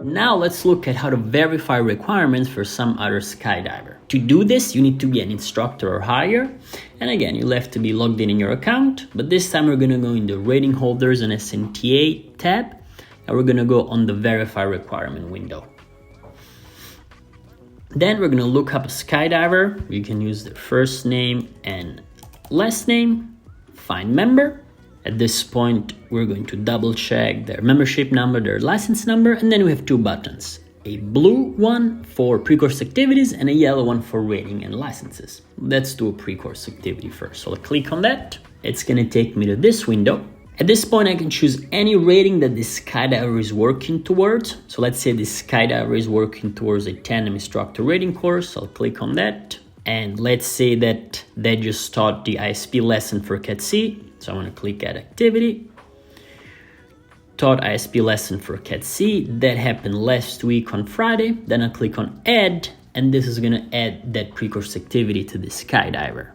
Now let's look at how to verify requirements for some other skydiver. To do this, you need to be an instructor or higher. And again, you'll have to be logged in your account. But this time we're going to go in the rating holders and SNTA tab. And we're going to go on the verify requirement window. Then we're going to look up a skydiver. You can use their first name and last name. Find member. At this point, we're going to double check their membership number, their license number, and then we have two buttons. A blue one for pre-course activities and a yellow one for rating and licenses. Let's do a pre-course activity first. So I'll click on that. It's going to take me to this window. At this point, I can choose any rating that this skydiver is working towards. So let's say this skydiver is working towards a tandem instructor rating course. I'll click on that. And let's say that they just taught the ISP lesson for Cat C. So I'm going to click Add Activity. Taught ISP lesson for Cat C. That happened last week on Friday. Then I'll click on Add. And this is going to add that pre-course activity to the skydiver.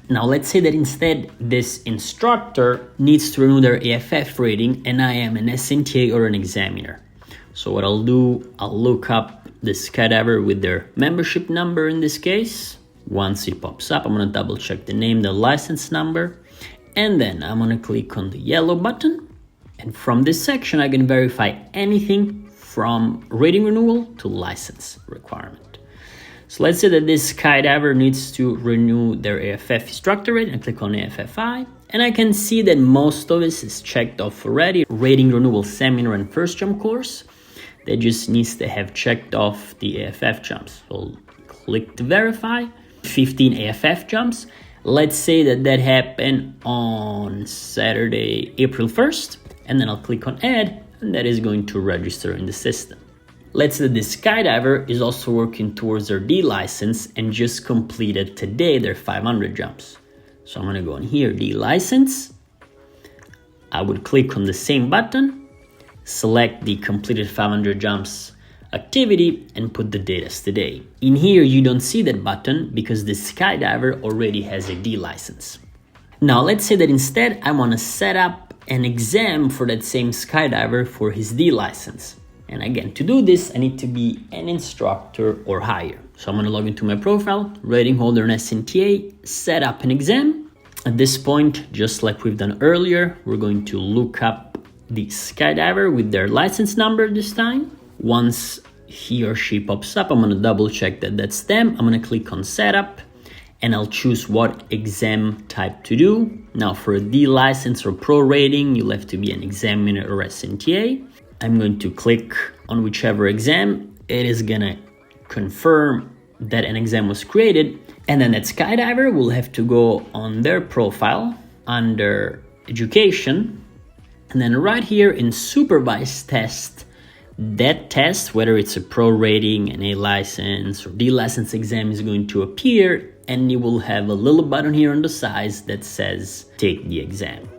Now let's say that instead this instructor needs to renew their AFF rating and I am an SNTA or an examiner. So what I'll do, I'll look up the skydiver with their membership number in this case. Once it pops up, I'm going to double check the name, the license number, and then I'm going to click on the yellow button. And from this section, I can verify anything from rating renewal to license requirement. So let's say that this skydiver needs to renew their AFF instructor rate, and click on AFFI. And I can see that most of this is checked off already. Rating renewal seminar and first jump course. That just needs to have checked off the AFF jumps. So I'll click to verify. 15 AFF jumps. Let's say that that happened on Saturday, April 1st. And then I'll click on Add, and that is going to register in the system. Let's say that this skydiver is also working towards their D license and just completed today their 500 jumps. So I'm going to go in here, D license. I would click on the same button, select the completed 500 jumps activity and put the date as today. In here, you don't see that button because the skydiver already has a D license. Now, let's say that instead I want to set up an exam for that same skydiver for his D license. And again, to do this, I need to be an instructor or higher. So I'm going to log into my profile, rating holder and SNTA, set up an exam. At this point, just like we've done earlier, we're going to look up the skydiver with their license number this time. Once he or she pops up, I'm going to double check that that's them. I'm going to click on setup and I'll choose what exam type to do. Now for a D license or pro rating, you'll have to be an examiner or SNTA. I'm going to click on whichever exam. It is going to confirm that an exam was created. And then that skydiver will have to go on their profile under education. And then right here in supervised test, that test, whether it's a pro rating, an A license or D license exam, is going to appear, and you will have a little button here on the side that says take the exam.